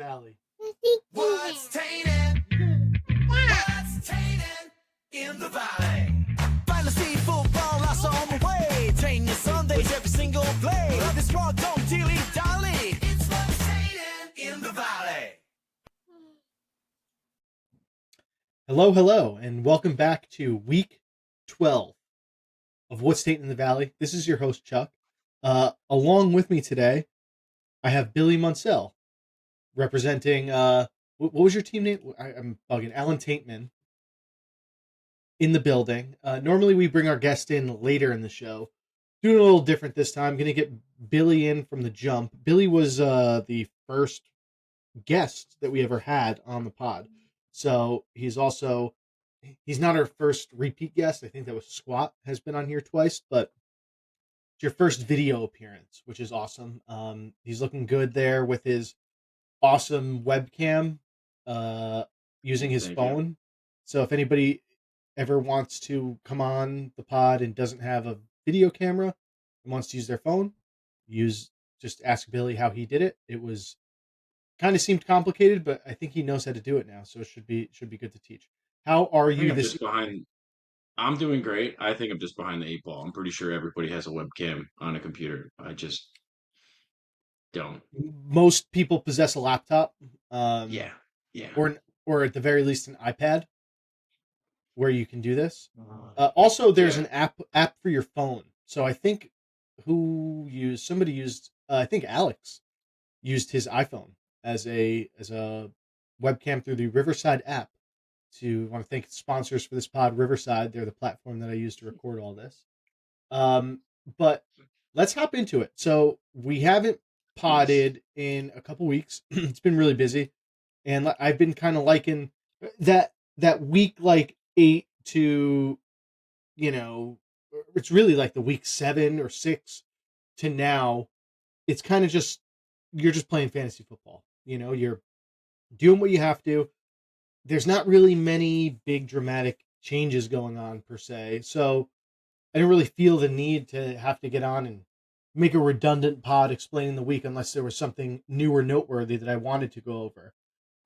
Valley. What's tainted? What's tainted in the valley? Finally see football, lots on the way. Training Sundays, every single play. This rock don't dilly dally. It's what's tainted in the valley. Hello, and welcome back to week 12 of What's Taintin' in the Valley. This is your host, Chuck. Along with me today, I have Billy Munsell, representing, what was your team name? I'm bugging. Alan Taintman in the building. Normally we bring our guest in later in the show. Doing a little different this time. Going to get Billy in from the jump. Billy was the first guest that we ever had on the pod. So he's not our first repeat guest. I think that was Squat has been on here twice, but it's your first video appearance, which is awesome. He's looking good there with his awesome webcam, using his Thank phone. you. So if anybody ever wants to come on the pod and doesn't have a video camera and wants to use their phone, just ask Billy how he did it. It was kind of seemed complicated, but I think he knows how to do it now, so it should be good to teach. How are I think you I'm this? just behind. I'm doing great. I think I'm just behind the 8 ball. I'm pretty sure everybody has a webcam on a computer. I just don't. Most people possess a laptop, Yeah. Yeah. or at the very least an iPad, where you can do this. Also, there's Yeah. an app for your phone. So I think somebody used. I think Alex used his iPhone as a webcam through the Riverside app. Want to thank sponsors for this pod, Riverside. They're the platform that I use to record all this. But let's hop into it. So we haven't podded in a couple weeks. It's been really busy, and I've been kind of liking that week like 8 to, it's really like the week 7 or 6 to now. It's kind of just you're just playing fantasy football. You're doing what you have to. There's not really many big dramatic changes going on per se. So I didn't really feel the need to have to get on and make a redundant pod explaining the week unless there was something new or noteworthy that I wanted to go over.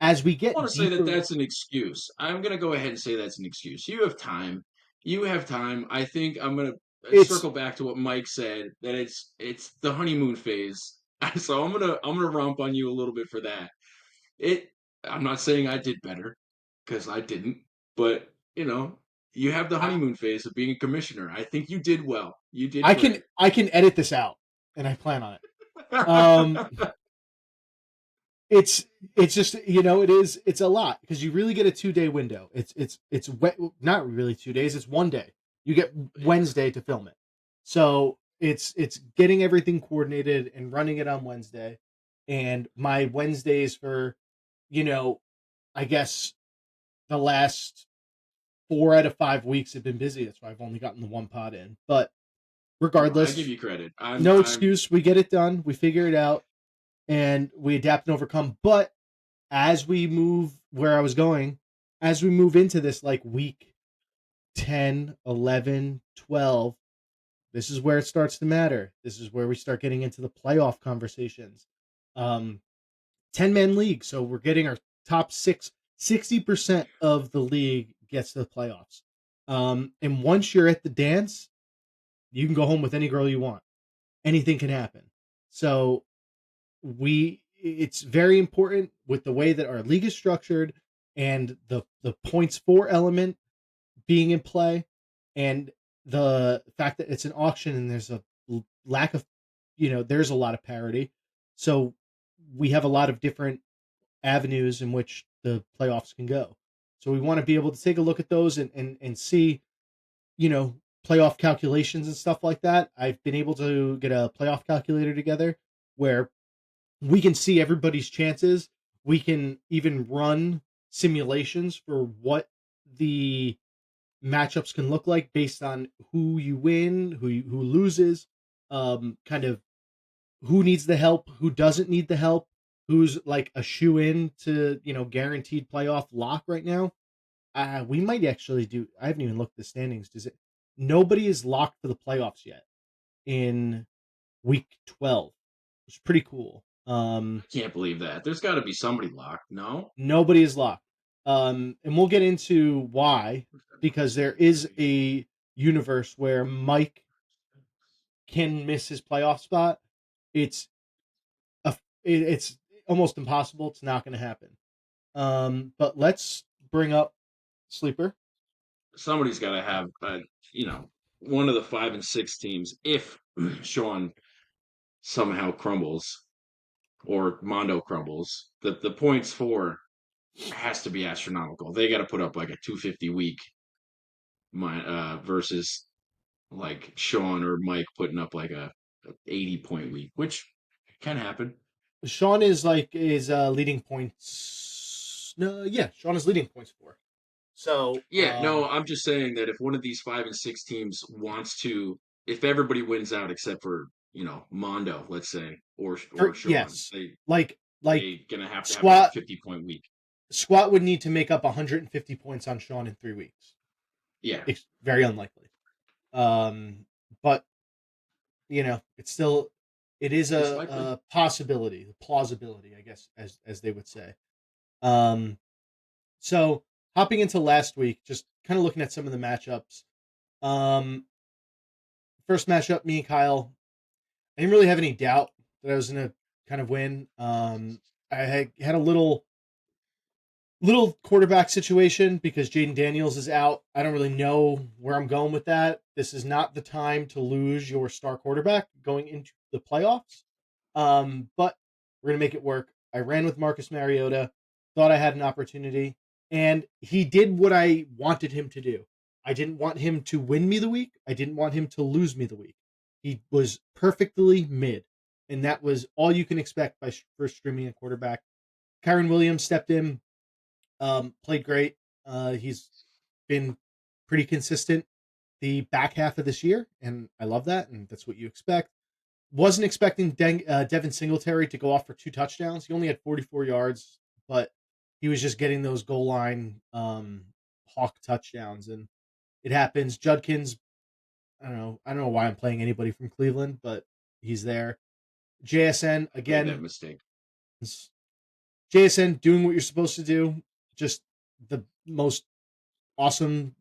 As we I want get to say that deeper, that's an excuse. I'm going to go ahead and say that's an excuse. You have time. You have time. I think I'm going to it's circle back to what Mike said that it's the honeymoon phase. So I'm going to romp on you a little bit for that. It I'm not saying I did better because I didn't, but you have the I, honeymoon phase of being a commissioner. I think you did well. You did I can great. I can edit this out, and I plan on it. Um, it's just it's a lot because you really get a 2-day window. Not really 2 days. It's one day. You get Yeah. Wednesday to film it, so it's getting everything coordinated and running it on Wednesday. And my Wednesdays for, you know, I guess the last 4 out of 5 weeks have been busy. That's why I've only gotten the one pod in. But No, I give regardless, you credit. no I'm excuse. We get it done. We figure it out, and we adapt and overcome. But as we move where I was going, as we move into this like week 10, 11, 12, this is where it starts to matter. This is where we start getting into the playoff conversations. 10-man league. So we're getting our top 60% of the league gets to the playoffs. And once you're at the dance, you can go home with any girl you want. Anything can happen. So it's very important with the way that our league is structured and the points for element being in play, and the fact that it's an auction and there's a lack of, there's a lot of parity. So we have a lot of different avenues in which the playoffs can go. So we want to be able to take a look at those and see, you know, playoff calculations and stuff like that. I've been able to get a playoff calculator together where we can see everybody's chances. We can even run simulations for what the matchups can look like based on who you win, who loses, kind of who needs the help, who doesn't need the help, who's like a shoe in to, guaranteed playoff lock right now. We might actually do. I haven't even looked at the standings. Does it? Nobody is locked for the playoffs yet in week 12, which is pretty cool. Um, I can't believe that. There's got to be somebody locked. No. Nobody is locked. And we'll get into why, because there is a universe where Mike can miss his playoff spot. It's it's almost impossible. It's not going to happen. But let's bring up sleeper. Somebody's got to have, you know, one of the 5 and 6 teams. If Sean somehow crumbles or Mondo crumbles, the points for has to be astronomical. They got to put up like a 250 week, versus like Sean or Mike putting up like a 80 point week, which can happen. Sean is leading points. No, yeah, Sean is leading points for. So Yeah, no, I'm just saying that if one of these 5 and 6 teams wants to, if everybody wins out except for Mondo, let's say, or Sean, yes, they like they gonna have to have like a squat 50 point week. squat would need to make up 150 points on Sean in 3 weeks. Yeah, It's very unlikely. But it's still it is it's likely. a possibility, plausibility, I guess, as they would say. Um, so hopping into last week, just kind of looking at some of the matchups. Um, First matchup, me and Kyle. I didn't really have any doubt that I was gonna kind of win. I had a little quarterback situation because Jaden Daniels is out. I don't really know where I'm going with that. This is not the time to lose your star quarterback going into the playoffs. But we're gonna make it work. I ran with Marcus Mariota, thought I had an opportunity, and he did what I wanted him to do. I didn't want him to win me the week. I didn't want him to lose me the week. He was perfectly mid, and that was all you can expect by first streaming a quarterback. Kyron Williams stepped in, played great. He's been pretty consistent the back half of this year, and I love that, and that's what you expect. Wasn't expecting Devin Singletary to go off for 2 touchdowns. He only had 44 yards, but he was just getting those goal line hawk touchdowns, and it happens. Judkins, I don't know why I'm playing anybody from Cleveland, but he's there. JSN Made that again. mistake. JSN doing what you're supposed to do. Just the most awesome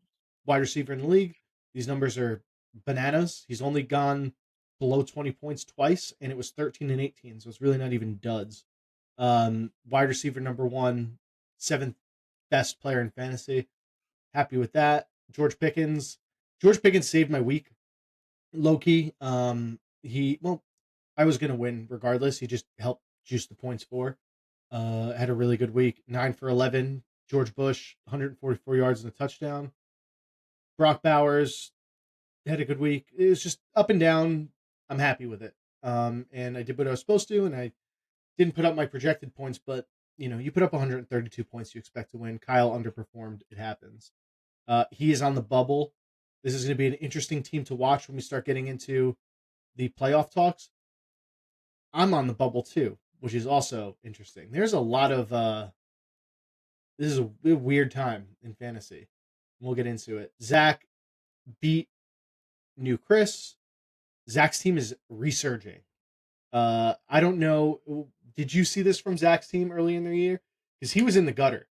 wide receiver in the league. These numbers are bananas. He's only gone below 20 points twice, and it was 13 and 18, so it's really not even duds. Wide receiver number one, seventh best player in fantasy. Happy with that. George Pickens. George Pickens saved my week. Low key. I was gonna win regardless. He just helped juice the points for. Had a really good week. 9 for 11. George Bush, 144 yards and a touchdown. Brock Bowers had a good week. It was just up and down. I'm happy with it. And I did what I was supposed to, and I didn't put up my projected points, but you put up 132 points, you expect to win. Kyle underperformed. It happens. He is on the bubble. This is going to be an interesting team to watch when we start getting into the playoff talks. I'm on the bubble too, which is also interesting. There's a lot of this is a weird time in fantasy. We'll get into it. Zach beat new Chris. Zach's team is resurging. I don't know. Did you see this from Zach's team early in the year? Because he was in the gutter.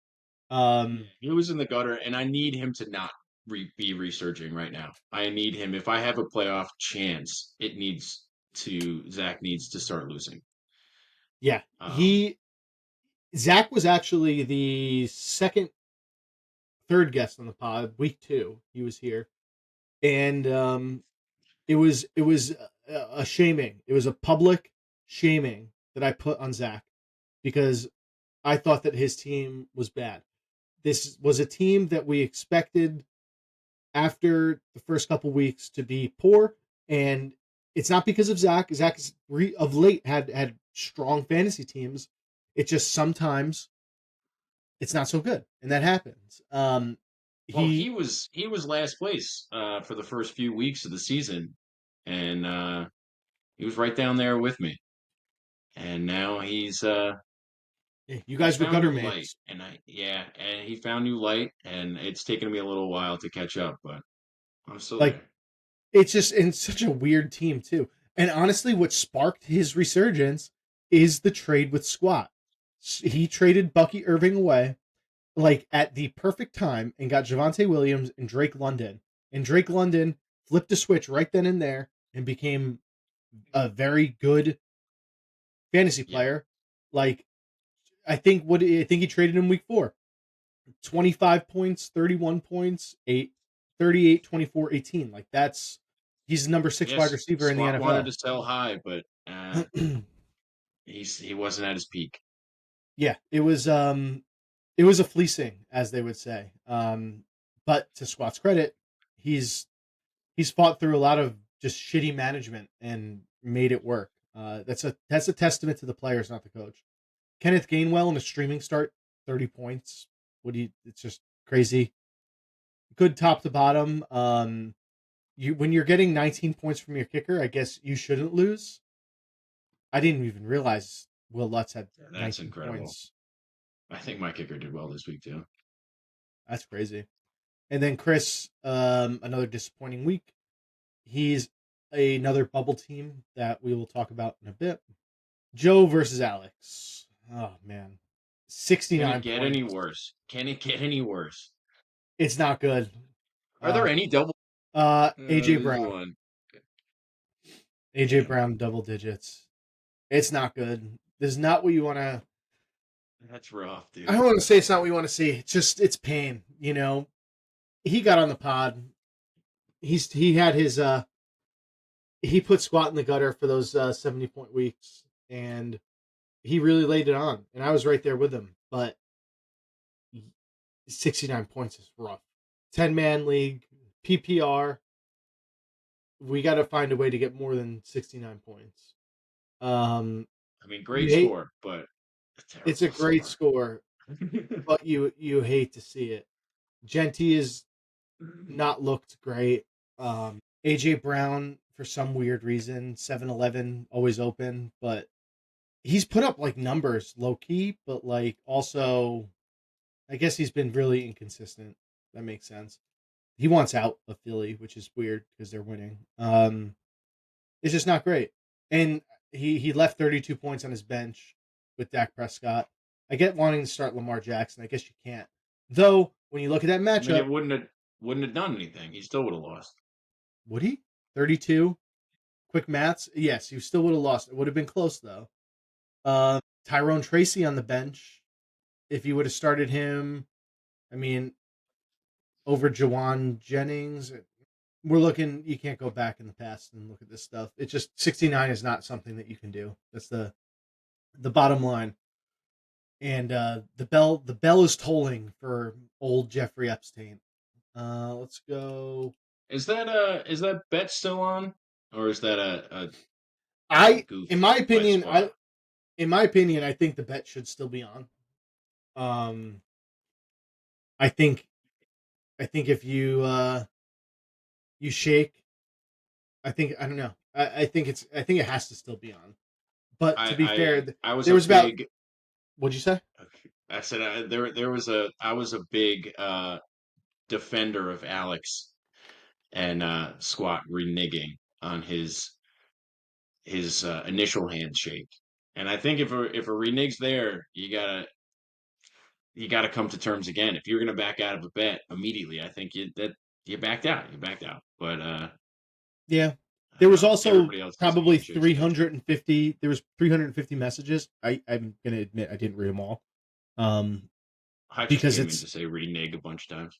Yeah, Um, he was in the gutter, and I need him to not be resurging right now. I need him. If I have a playoff chance, Zach needs to start losing. yeah, Um, he Zach was actually the third guest on the pod. Week 2, he was here, and it was a shaming. It was a public shaming that I put on Zach because I thought that his team was bad. This was a team that we expected after the first couple weeks to be poor, and it's not because of Zach. Zach of late had strong fantasy teams. It just sometimes it's not so good, and that happens. well, He he was last place for the first few weeks of the season, and he was right down there with me. And now you he's guys were found gutter new light, mates. and he found new light, and it's taken me a little while to catch up, but I'm still Like there. it's just in such a weird team too. And honestly, what sparked his resurgence is the trade with Squat. He traded Bucky Irving away like at the perfect time and got Javante Williams and Drake London. And Drake London flipped a switch right then and there and became a very good fantasy Yeah. player. Like I think he traded in week 4. 25 points, 31 points, 8 38 24 18. Like that's he's the number 6 wide Yes, receiver in the Swat wanted NFL. to sell high, but he wasn't at his peak. Yeah, it was a fleecing, as they would say. But to Squat's credit, he's he's fought through a lot of just shitty management and made it work. That's a testament to the players, not the coach. Kenneth Gainwell in a streaming start, 30 points. What do you? It's just crazy. Good top to bottom. You when you're getting 19 points from your kicker, I guess you shouldn't lose. I didn't even realize Will Lutz had Yeah, that's 19 incredible. points. I think my kicker did well this week too. That's crazy. And then Chris, another disappointing week. He's another bubble team that we will talk about in a bit. Joe versus Alex. Oh man, Can it 69 get any points. worse? Can it get any worse? It's not good. Are there Uh, any double? AJ There's Brown. one. AJ Damn, Brown double digits. It's not good. This is not what you want to. that's rough, I dude. don't want to say it's not what you want to see. It's just it's pain. He got on the pod. He had his he put Squat in the gutter for those 70-point weeks, and he really laid it on. And I was right there with him. But 69 points is rough. 10-man league, PPR. We got to find a way to get more than 69 points. Um, I mean, you great hate score, but a it's a terrible great score. score, but you hate to see it. Genty is not looked great. AJ Brown for some weird reason, 7-Eleven always open, but he's put up like numbers low key, but like also I guess he's been really inconsistent. That makes sense. He wants out of Philly, which is weird because they're winning. It's just not great. And he left 32 points on his bench with Dak Prescott. I get wanting to start Lamar Jackson. I guess you can't. Though when you look at that I mean, matchup, it wouldn't have done anything. He still would have lost. would he? 32 quick maths. Yes, he still would have lost. It would have been close though. Tyrone Tracy on the bench. If you would have started him, I mean, over Jawan Jennings, we're looking. You can't go back in the past and look at this stuff. It's just 69 is not something that you can do. That's the bottom line. And the bell is tolling for old Jeffrey Epstein. Let's go. Is that bet still on, or is that a I goof in my by opinion, Squat? I think the bet should still be on. Um, I think if you shake, I don't know. I think it has to still be on. But to be fair, I was there a was about big. what'd you say? I said there was a I was a big defender of Alex and Squat reneging on his initial handshake. And I think if a reneg's there, you gotta come to terms again. If you're gonna back out of a bet immediately, I think you backed out. You backed out. But Yeah. I There don't was know. also Everybody else gets a probably handshake still. 350 there was 350 messages. I'm going to admit I didn't read them all. Um I just because came in to it's say renege a bunch of times.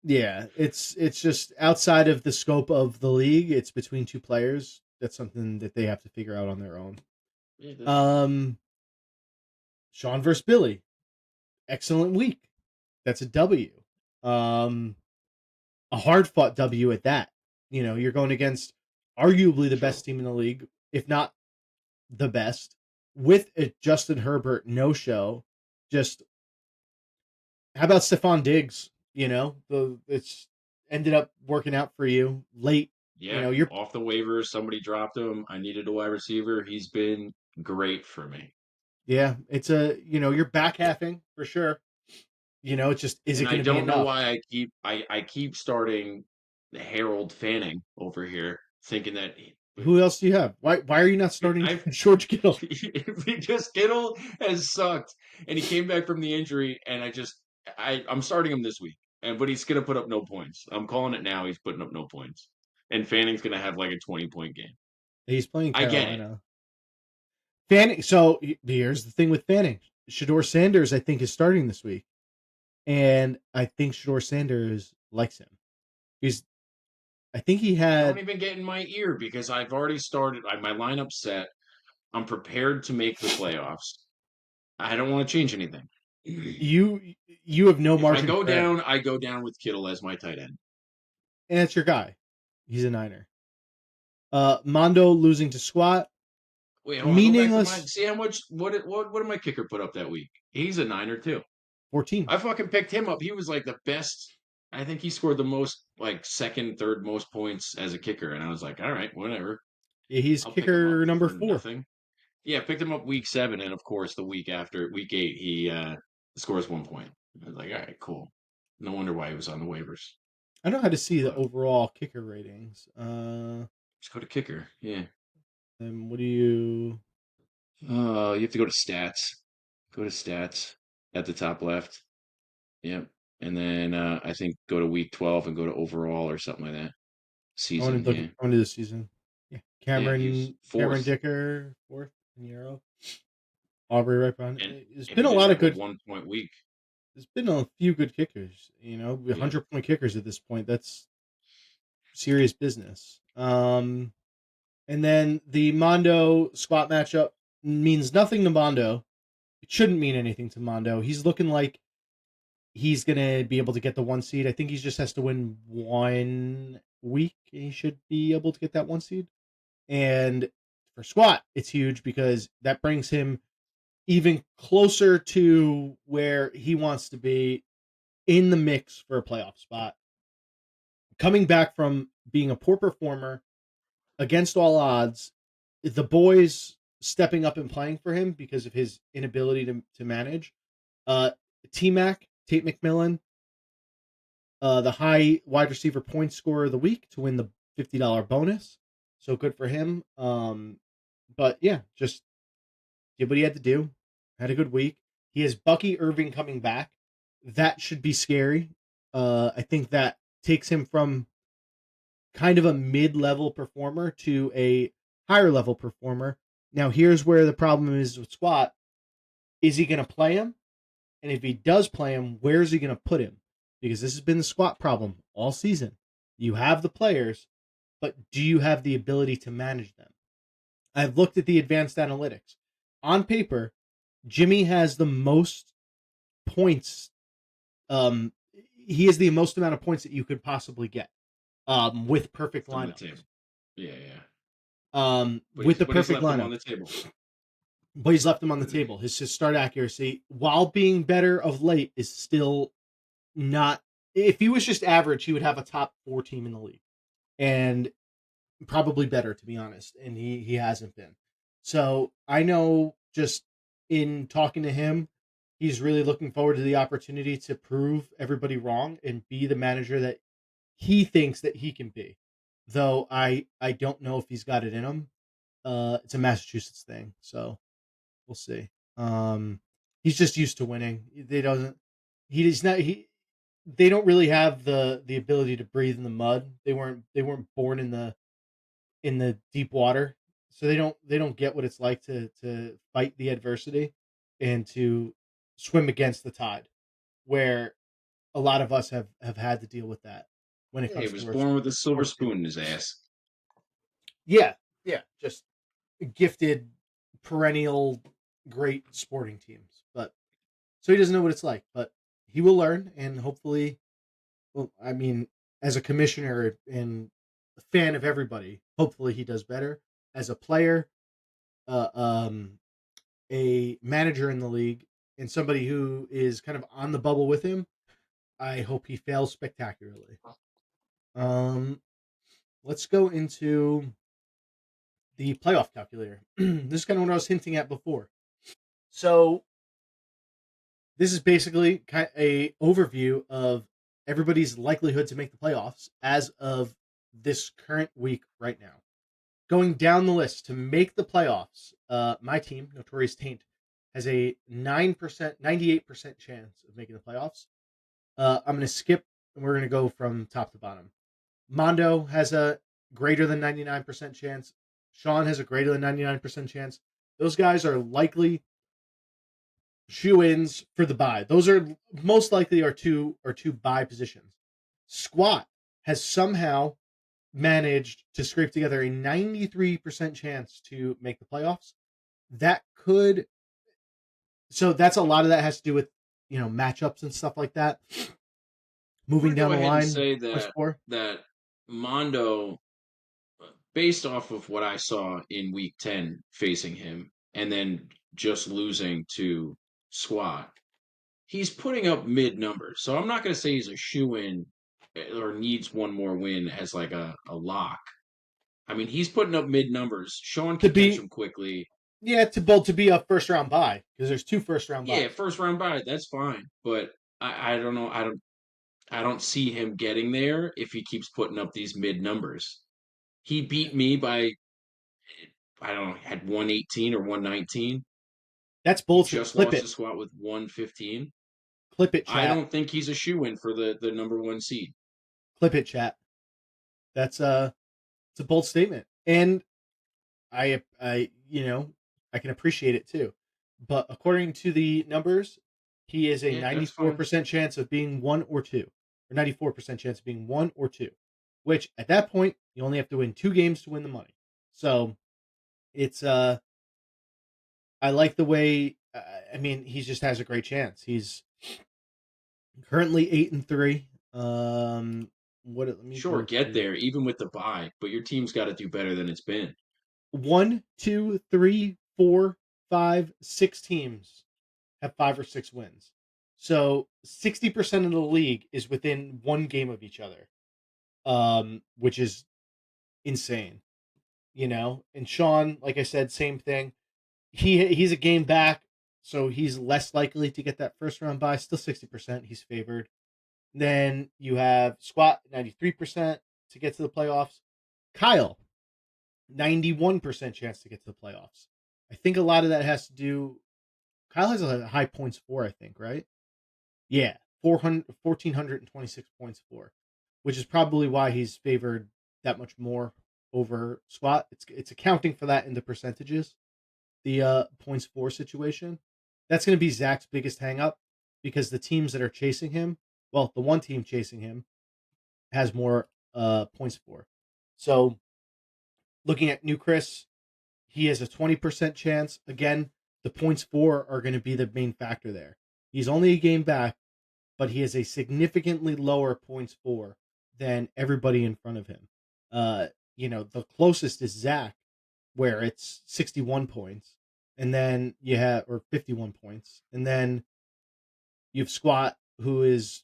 yeah, it's just outside of the scope of the league. It's between two players. That's something that they have to figure out on their own. Yeah, that's Um Sean versus Billy. Excellent week. That's a W. Um a hard fought W at that. You're going against arguably the true. best team in the league, if not the best, with a Justin Herbert no show. Just how about Stephon Diggs? It's ended up working out for you late. Yeah, You're off the waivers, somebody dropped him. I needed a wide receiver. He's been great for me. yeah. It's you're back halving for sure. It's just is it And I going to be don't know enough? why I keep starting Harold Fanning over here, thinking that But Who else do you have? Why are you not starting I George Kittle? because Kittle has sucked, and he came back from the injury, and I'm starting him this week, and but he's gonna put up no points. I'm calling it now. He's putting up no points, and Fanning's gonna have like a 20-point game. He's playing I get it. Carolina. Fanning. So here's the thing with Fanning. Shador Sanders, I think, is starting this week, and I think Shador Sanders likes him. He's. I think he Don't had even get in my ear because I've already started my lineup set. I'm prepared to make the playoffs. I don't want to change anything. you. You have no If I margin go for error, down, I go down with Kittle as my tight end. and it's your guy. He's a Niner. Mondo losing to Squat, Wait, hold on. Go back to mine. meaningless. See how much what did my kicker put up that week? He's a Niner too. 14. I fucking picked him up. He was like the best. I think he scored the most, like second, third most points as a kicker, and I was like, all right, whatever. Yeah, he's I'll pick him up kicker number for 4. nothing. Yeah, picked him up week 7, and of course the week after week 8, he scores 1 point. I was like, all right, cool. No wonder why he was on the waivers. I know how to see the But overall kicker ratings. just go to kicker. Yeah. And what do you? You have to go to stats. Go to stats at the top left. Yep. And then I think go to week 12 and go to overall or something like that. I want Season, to look. yeah. I want to do the season. Yeah, Yeah, he was Cameron fourth. Dicker 4th in Euro. Aubrey right behind. And There's and been he a didn't lot of have a good. 1 point week. There's been a few good kickers. 100 point kickers at this point. That's serious business. And then the Mondo squat matchup means nothing to Mondo. It shouldn't mean anything to Mondo. He's looking like he's gonna be able to get the 1 seed. I think he just has to win 1 week. And he should be able to get that 1 seed. And for squat, it's huge because that brings him even closer to where he wants to be in the mix for a playoff spot. Coming back from being a poor performer against all odds, the boys stepping up and playing for him because of his inability to manage. Uh, T Mac, Tate McMillan, the high wide receiver point scorer of the week to win the $50 bonus. So good for him. But yeah, just did what he had to do. Had a good week. He has Bucky Irving coming back. That should be scary. I think that takes him from kind of a mid-level performer to a higher level performer. Now, here's where the problem is with Squat. Is he going to play him? And if he does play him, where is he going to put him? Because this has been the Squat problem all season. You have the players, but do you have the ability to manage them? I've looked at the advanced analytics. On paper, Jimmy has the most points. Um, he has the most amount of points that you could possibly get with perfect Left on the table. lineups. Yeah, yeah. With the But he's perfect left him on lineups. the table. But he's left him on the table. His start accuracy, while being better of late, is still not. If he was just average, he would have a top 4 team in the league, and probably better, to be honest. And he hasn't been. So I know, just in talking to him, he's really looking forward to the opportunity to prove everybody wrong and be the manager that he thinks that he can be. Though I don't know if he's got it in him. It's a Massachusetts thing, so we'll see. He's just used to winning. They doesn't. He's not. They don't really have the ability to breathe in the mud. They weren't born in the deep water, so they don't get what it's like to fight the adversity and to swim against the tide. Where a lot of us have had to deal with that when it Yeah, he comes was to our born with a silver sports team. spoon in his ass. Yeah, yeah, just gifted, perennial, great sporting teams. But so he doesn't know what it's like, but he will learn, and hopefully, well, I mean, as a commissioner and a fan of everybody, hopefully he does better as a player, uh, um, a manager in the league, and somebody who is kind of on the bubble with him. I hope he fails spectacularly. Um, let's go into the playoff calculator. This is kind of what I was hinting at before. So this is basically kind of a overview of everybody's likelihood to make the playoffs as of this current week right now. Going down the list to make the playoffs, my team, Notorious Taint, has a 9%, 98% chance of making the playoffs. I'm going to skip and we're going to go from top to bottom. Mondo has a greater than 99% chance. Sean has a greater than 99% chance. Those guys are likely shoe-ins for the bye. Those are most likely our two bye positions. Squat has somehow managed to scrape together a 93% chance to make the playoffs. That could so that's a lot of that has to do with matchups and stuff like that. I'm Moving gonna down go the ahead and line, say push four. that Mondo, based off of what I saw in Week 10 facing him, and then just losing to Squat, he's putting up mid numbers. So I'm not gonna say he's a shoe in or needs one more win as like a lock. I mean, he's putting up mid numbers. Sean To can catch be him quickly. to be a first round bye because there's two first round Yeah, buys. first round bye, that's fine. But I don't know. I don't see him getting there if he keeps putting up these mid numbers. He beat me by I don't know, had 118 or 119. That's He bullshit. just Clip lost it. to Squat with 115. Clip it, I chat. don't think he's a shoe in for the number one seed. Clip it, chat. That's it's a bold statement, and I can appreciate it too. But according to the numbers, he is a Yeah, that's fine. 94% chance of being one or two, or 94% chance of being one or two. Which at that point, you only have to win two games to win the money. So it's I like the way. I mean, he just has a great chance. He's currently 8-3. What? Let me Sure, go get through. there, even with the bye, but your team's got to do better than it's been. One, two, three, four, five, six teams have five or six wins. So 60% of the league is within one game of each other, which is insane. And Sean, like I said, same thing. He's a game back, so he's less likely to get that first round bye. Still 60%. He's favored. Then you have Squat 93% to get to the playoffs. Kyle 91% chance to get to the playoffs. I think a lot of that has to do. Kyle has a high points for, I think, right? Yeah, 1,426 points for, which is probably why he's favored that much more over Squat. It's accounting for that in the percentages. The points for situation. That's going to be Zach's biggest hangup because the teams that are chasing him, well, the one team chasing him has more points for. So looking at New Chris, he has a 20% chance. Again, the points for are going to be the main factor there. He's only a game back, but he has a significantly lower points for than everybody in front of him. Uh, the closest is Zach, where it's 61 points, and then you have or 51 points, and then you have Squat, who is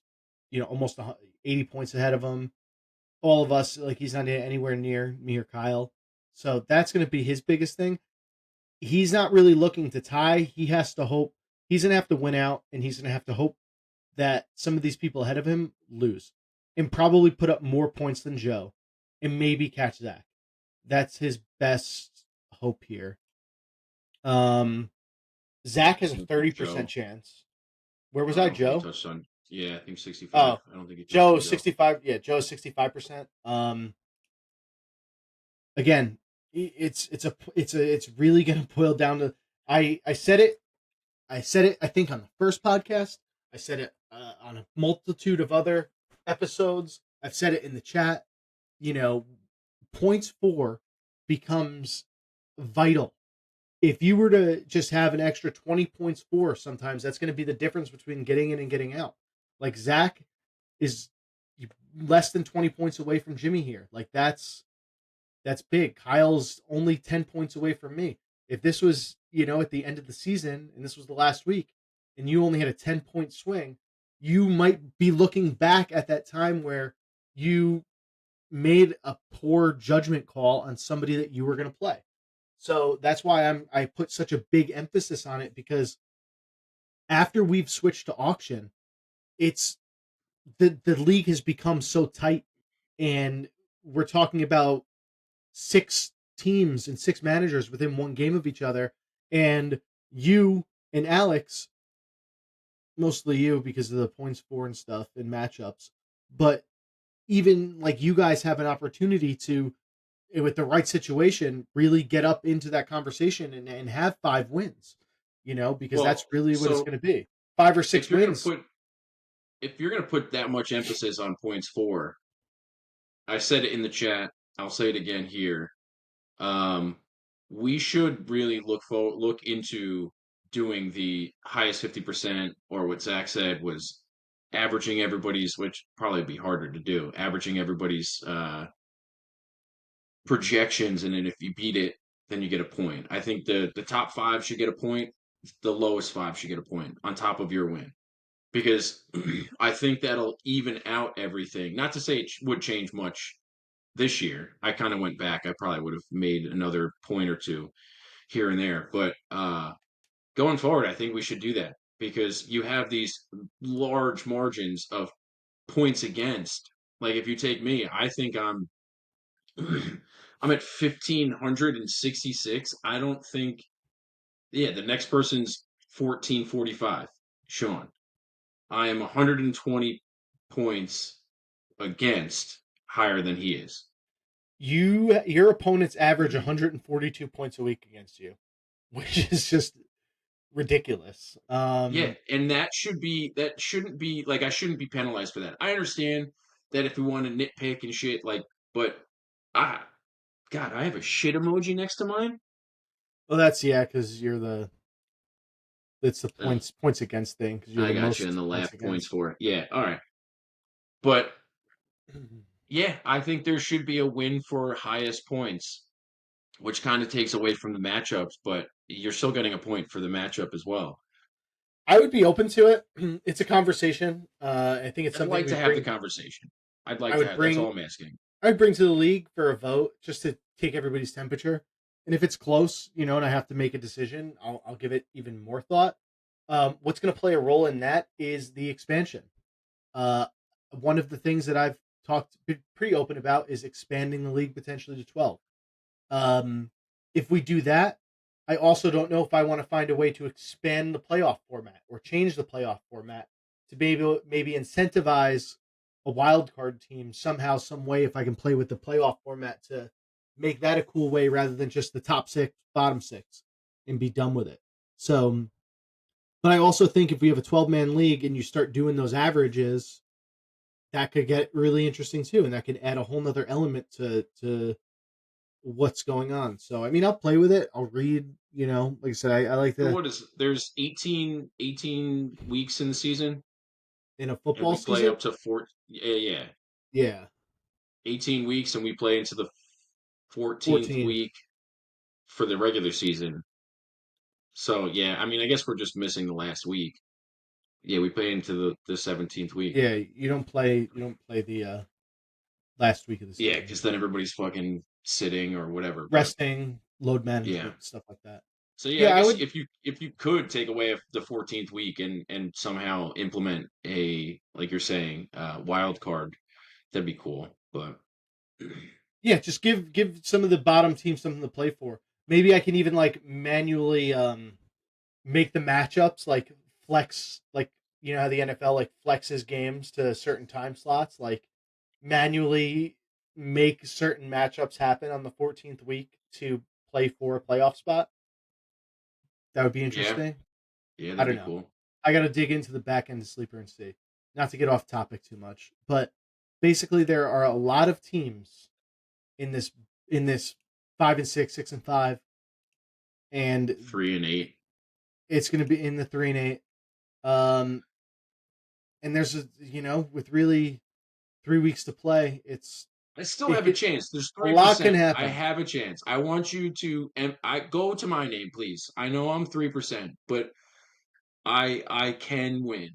almost 80 points ahead of him. All of us, like he's not anywhere near me or Kyle, so that's going to be his biggest thing. He's not really looking to tie. He has to hope he's going to have to win out, and he's going to have to hope that some of these people ahead of him lose and probably put up more points than Joe and maybe catch Zach. That's his best hope here. Um, Zach has a Same for 30% Joe. chance. Where was I I, don't think he Joe? touched on. Yeah, I think 65. Oh, I don't think he touched Joe on Joe. 65. Yeah, Joe 65%. Again, it's really going to boil down to I said it. I said it. I think on the first podcast. I said it on a multitude of other episodes. I've said it in the chat. You know, points for becomes vital. If you were to just have an extra 20 points for, sometimes that's going to be the difference between getting in and getting out. Like Zach is less than 20 points away from Jimmy here. Like that's big. Kyle's only 10 points away from me. If this was, at the end of the season and this was the last week and you only had a 10-point swing, you might be looking back at that time where you made a poor judgment call on somebody that you were going to play. So that's why I put such a big emphasis on it because after we've switched to auction, it's the league has become so tight and we're talking about teams and 6 managers within one game of each other, and you and Alex, mostly you because of the points for and stuff and matchups, but even like you guys have an opportunity to, with the right situation, really get up into that conversation and have 5 wins, because that's Well, really what it's so going to be. Five or if six you're gonna wins. put if you're gonna put that much emphasis on points for, I said it in the chat. I'll say it again here. Um, we should really look into doing the highest 50%, or what Zach said was averaging everybody's, which probably be harder to do, averaging everybody's projections, and then if you beat it, then you get a point. I think the top five should get a point. The lowest five should get a point on top of your win, because I think that'll even out everything. Not to say it would change much this year. I kind of went back. I probably would have made another point or two here and there, but going forward, I think we should do that because you have these large margins of points against. Like if you take me, I think I'm I'm at 1,566. I don't think, yeah, the next person's 1,445. Sean, I am 120 points against higher than he is. Your opponents average 142 points a week against you, which is just ridiculous. Yeah, and that shouldn't be like I shouldn't be penalized for that. I understand that if we want to nitpick and shit, like, but I, God, I have a shit emoji next to mine. Well, that's yeah, because it's the Uh, points against thing because you're I the got you in most the points laugh points against. for it. Yeah, all right. But yeah, I think there should be a win for highest points, which kind of takes away from the matchups, but you're still getting a point for the matchup as well. I would be open to it. It's a conversation. I think it's I'd something like we to have the bring. conversation. I'd I like to would have, that's bring. all I'm asking. I would bring to the league for a vote just to take everybody's temperature. And if it's close, and I have to make a decision, I'll give it even more thought. What's going to play a role in that is the expansion. Uh, One of the things that I've been pretty open about is expanding the league potentially to 12. Um, if we do that, I also don't know if I want to find a way to expand the playoff format or change the playoff format to maybe incentivize a wild card team somehow, some way. If I can play with the playoff format to make that a cool way rather than just the top six, bottom six, and be done with it. So, but I also think if we have a 12-man league and you start doing those averages, that could get really interesting too, and that could add a whole nother element to what's going on. So I mean, I'll play with it. I'll read. Like I said, I like So to what is there's 18 weeks in the season, in a and football we play season. up to four. Yeah, yeah, Yeah, 18 weeks, and we play into the 14th 14. week for the regular season. So yeah, I mean, I guess we're just missing the last week. Yeah, we play into the 17th week. Yeah, you don't play the last week of the Yeah, season. because then everybody's fucking sitting or whatever. But Resting, load yeah, management, stuff like that. so yeah, I Yeah, I guess would. if you could take away the 14th week and somehow implement a, like you're saying, wild card, that'd be cool. But Yeah, just give some of the bottom teams something to play for. Maybe I can even like manually make the matchups like flex, like how the NFL like flexes games to certain time slots, like manually make certain matchups happen on the 14th week to play for a playoff spot. That would be yeah, interesting. yeah, I that'd don't be know. cool. I got to dig into the back end of Sleeper and see. Not to get off topic too much, but basically there are a lot of teams in this 5 and 6, 6 and 5, and 3 and 8. it's going to be in the 3 and 8. Um, and there's with really 3 weeks to play, I still it have a could chance. There's a three lot can percent. I happen. have a chance. I want you to, and I go to my name, please. I know I'm 3%, but I can win.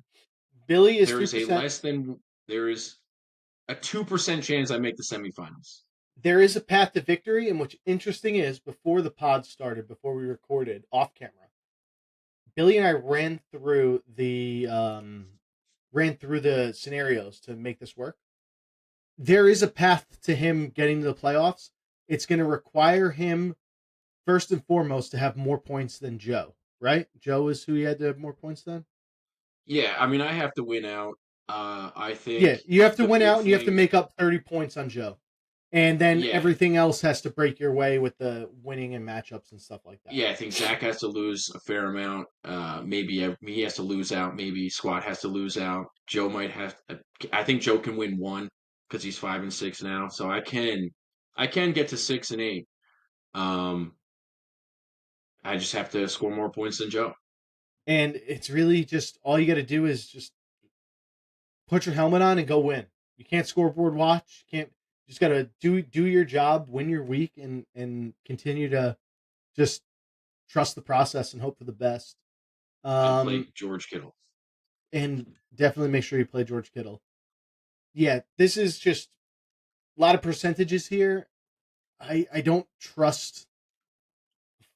Billy is There three is a percent. less than there is a 2% chance I make the semifinals. There is a path to victory, and what's interesting is before the pod started, before we recorded off camera, Billy and I ran through the scenarios to make this work. There is a path to him getting to the playoffs. it's going to require him first and foremost to have more points than Joe, right? Joe is who he had to have more points than. Yeah, I mean, I have to win out. I Yeah, think you have to the win big out and you have to thing, make up 30 points on Joe. And then yeah, everything else has to break your way with the winning and matchups and stuff like that. yeah, I think Zach has to lose a fair amount. Maybe he has to lose out. Maybe Squat has to lose out. Joe might have. I think Joe can win one because he's 5-6 now. So I can get to 6-8. Um, I just have to score more points than Joe. And it's really just all you got to do is just put your helmet on and go win. You can't scoreboard watch. You can't. You just got to do your job, win your week, and continue to just trust the process and hope for the best. And play Um, George Kittle. and definitely make sure you play George Kittle. Yeah, this is just a lot of percentages here. I don't trust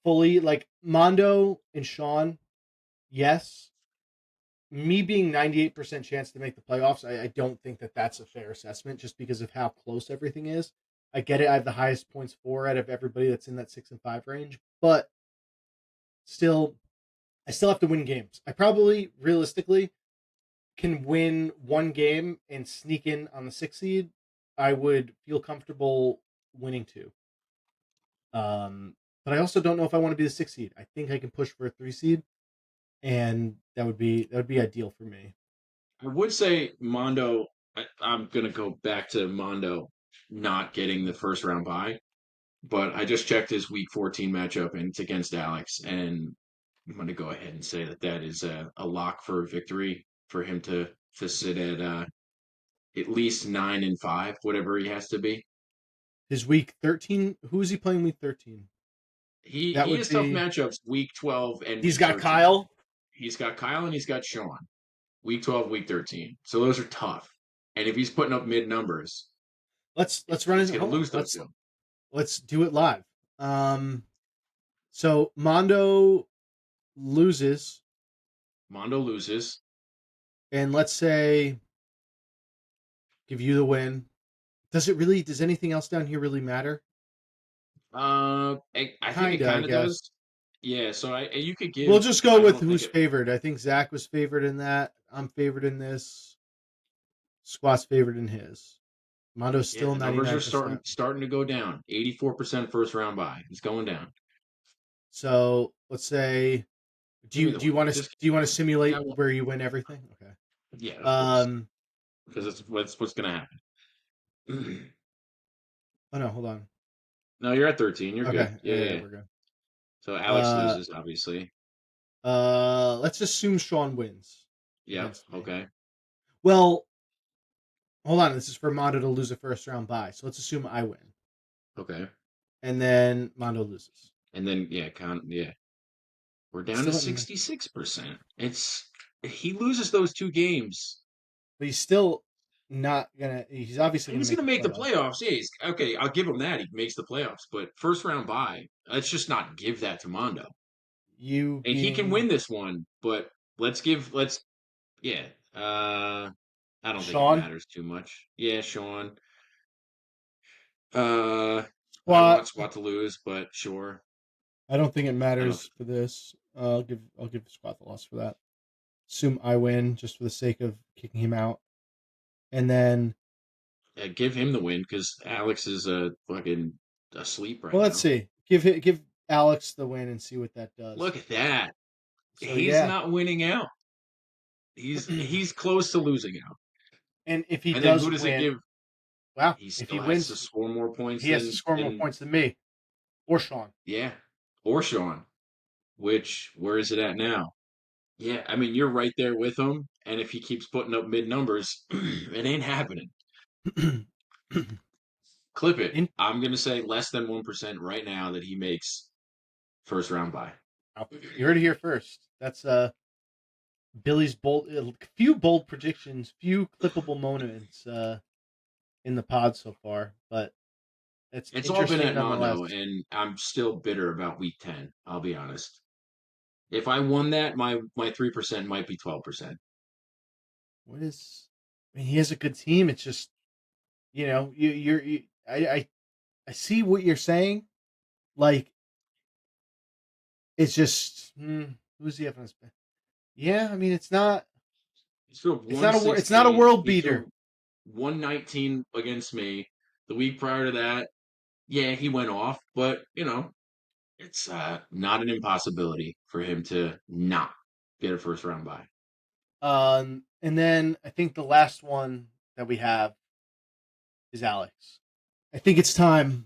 fully like Mondo and Sean. Yes, me being 98% chance to make the playoffs, I don't think that that's a fair assessment just because of how close everything is. I get it. I have the highest points for out of everybody that's in that 6 and 5 range, but still, I still have to win games. I probably realistically can win one game and sneak in on the 6 seed. I would feel comfortable winning two. Um, but I also don't know if I want to be the 6 seed. I think I can push for a 3 seed, and that would be ideal for me. I would say Mondo. I'm gonna go back to Mondo not getting the first round bye, but I just checked his Week 14 matchup and it's against Alex, and I'm gonna go ahead and say that that is a lock for a victory for him to sit at least 9-5, whatever he has to be. His week 13. Who is he playing week 13? That He would has tough be. matchups Week 12 and He's Week got 13. Kyle. He's got Kyle and he's got Sean. Week 12, Week 13. So those are tough. And if he's putting up mid numbers, Let's run he's it. going to Hold on. lose those two. Let's do it live. Um, so Mondo loses, Mondo loses. and let's say give you the win. Does it really? Does anything else down here really matter? I think it Kinda, I kind of guess. does. Yeah, so you could We'll give. just go I with don't think who's it. favored. I think Zach was favored in that. I'm favored in this. Squat's favored in his. Mondo's Yeah, still the numbers are 99%. starting to go down. 84% first round buy. It's going down. So let's say, do Give me you the do you win. want to Just do you want to yeah, simulate where you win everything? Okay. yeah, of course, Um. because it's what's going to happen. Oh no, hold on. No, you're at 13. You're good. Okay. Yeah, Yeah, yeah, yeah, yeah. we're good. So Alex Uh. loses, obviously. Let's assume Sean wins Yep. against me. Okay. Well, hold on. This is for Mondo to lose a first round bye. So let's assume I win, Okay. and then Mondo loses. And then yeah. We're He's down to still at, 66%. It's he loses those two games. but he's still not gonna. He's obviously gonna He's make going the to make the playoffs. playoffs. Yeah, okay. I'll give him that. He makes the playoffs, but first round bye. Let's just not give that to Mondo. You And he can being win this one, but let's yeah. I don't think it Sean matters too much. Yeah, Sean. Uh, I squat. want Squat to lose, but sure. I don't think it I don't. matters for this. I'll give squat the loss for that. Assume I win just for the sake of kicking him out, and then Give him the win because Alex is fucking asleep right well, let's now. see. Give Alex the win and see what that does. Look at that. So He's yeah, not winning out. He's close to losing out. and if he And then who does does it win, give? wow, He if he still has to wins, score more points he has to than score more points than me or Sean. yeah, or Sean. Which where is it at now? Yeah, I mean you're right there with him. And if he keeps putting up mid numbers, it ain't happening. Clip it. In, I'm gonna say less than 1% right now that he makes first round bye. you heard it here first. That's Billy's bold, few bold predictions, few clippable moments in the pod so far, but it's It's all been interesting at nonetheless. Mondo, and I'm still bitter about week 10. I'll be honest. If I won that, my 3% might be 12%. What is? I mean, he has a good team. It's just you know you you're you, I I see what you're saying. Like, it's just who's the FNS? Yeah, I mean, He's threw it's not a 116. world He beater. threw 119 against me. The week prior to that, yeah, he went off, but it's not an impossibility for him to not get a first round bye. And then I think the last one that we have is Alex. I think it's time.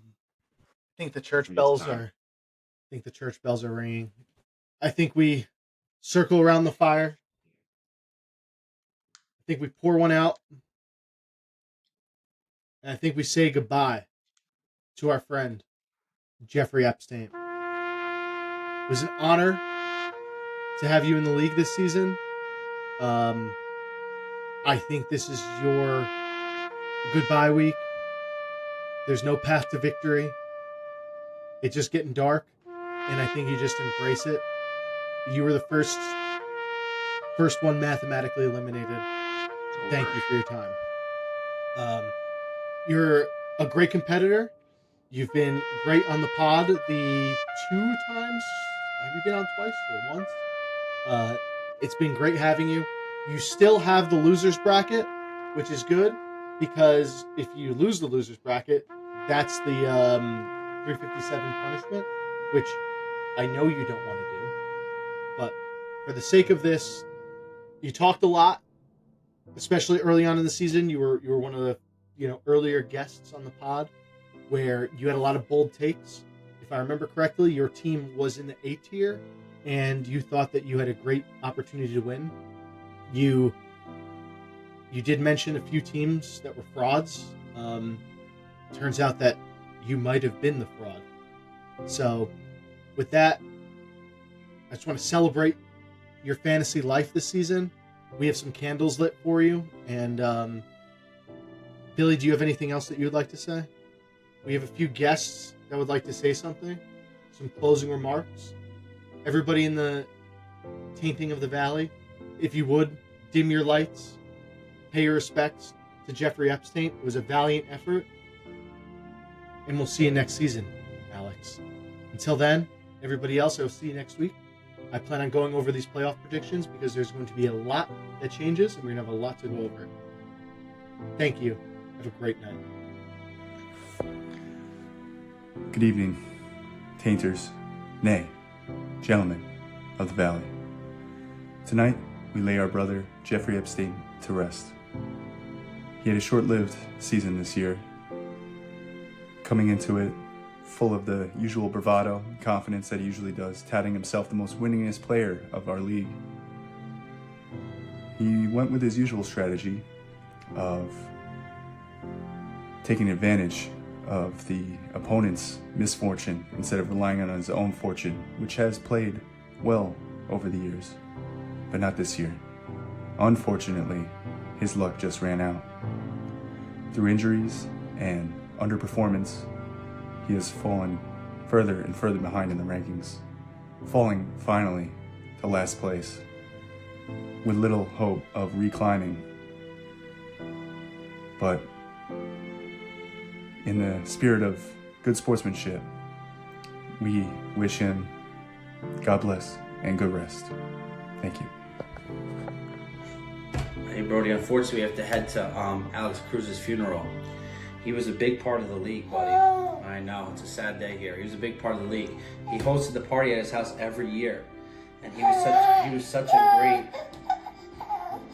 I think the I church think it's bells time. are. I think the church bells are ringing. I think we circle around the fire. I think we pour one out. And I think we say goodbye to our friend Jeffrey Epstein. It was an honor to have you in the league this season. I think this is your goodbye week. There's no path to victory. It's just getting dark, and I think you just embrace it. You were the first one mathematically eliminated. Thank you for your time. You're a great competitor. You've been great on the pod the 2 times. Have you been on twice or once? It's been great having you. You still have the losers bracket, which is good because if you lose the losers bracket, that's the 357 punishment, which I know you don't want to do. But for the sake of this, you talked a lot, especially early on in the season. You were one of the earlier guests on the pod where you had a lot of bold takes. If I remember correctly, your team was in the A tier, and you thought that you had a great opportunity to win. You did mention a few teams that were frauds. Turns out that you might have been the fraud. So, with that, I just want to celebrate your fantasy life this season. We have some candles lit for you, and Billy, do you have anything else that you would like to say? We have a few guests that would like to say something, some closing remarks. Everybody in the Tainting of the Valley, if you would, dim your lights, pay your respects to Jeffrey Epstein. It was a valiant effort, and we'll see you next season, Alex. Until then, everybody else, I will see you next week. I plan on going over these playoff predictions because there's going to be a lot that changes, and we're going to have a lot to go over. Thank you. Have a great night. Good evening, Tainters, nay, gentlemen of the Valley. Tonight, we lay our brother Jeffrey Epstein to rest. He had a short-lived season this year, coming into it full of the usual bravado and confidence that he usually does, touting himself the most winningest player of our league. He went with his usual strategy of taking advantage of the opponent's misfortune instead of relying on his own fortune, which has played well over the years, but not this year. Unfortunately, his luck just ran out. Through injuries and underperformance, he has fallen further and further behind in the rankings, falling finally to last place, with little hope of reclimbing. But in the spirit of good sportsmanship, we wish him God bless and good rest. Thank you. Hey Brody, unfortunately we have to head to Alex Cruz's funeral. He was a big part of the league, buddy. I know, it's a sad day here. He was a big part of the league. He hosted the party at his house every year. And he was such a great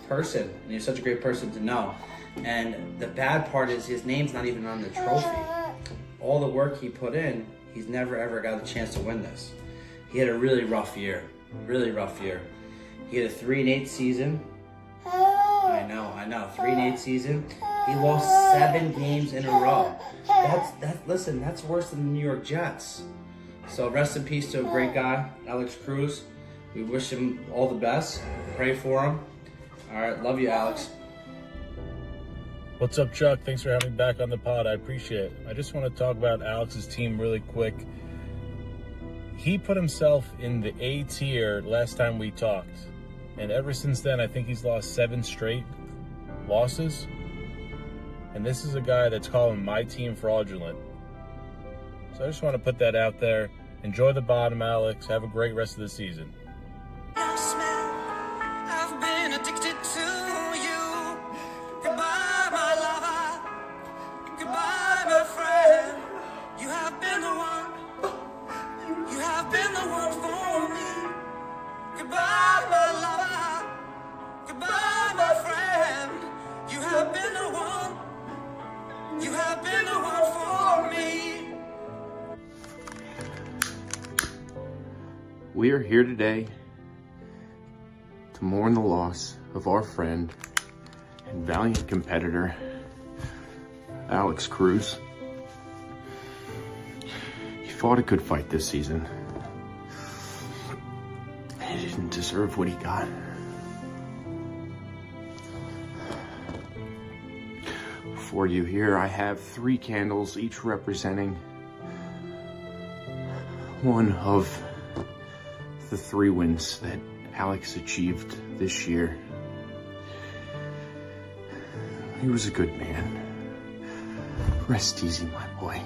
person. And he was such a great person to know. And the bad part is his name's not even on the trophy. All the work he put in, he's never ever got a chance to win this. He had a really rough year. Really rough year. He had a 3-8 season. I know, 3-8 season. He lost 7 games in a row. Listen, that's worse than the New York Jets. So rest in peace to a great guy, Alex Cruz. We wish him all the best. Pray for him. All right, love you, Alex. What's up, Chuck? Thanks for having me back on the pod. I appreciate it. I just want to talk about Alex's team really quick. He put himself in the A tier last time we talked. And ever since then, I think he's lost 7 straight losses. And this is a guy that's calling my team fraudulent. So I just want to put that out there. Enjoy the bottom, Alex. Have a great rest of the season. I've been addicted to you. Goodbye, my lover. Goodbye, my friend. You have been the one. You have been the one for me. Goodbye, my lover. Goodbye, my friend. You have been the one. You have been the one for me. We are here today to mourn the loss of our friend and valiant competitor, Alex Cruz. He fought a good fight this season. He didn't deserve what he got. For you here, I have 3 candles, each representing one of the 3 wins that Alex achieved this year. He was a good man. Rest easy, my boy.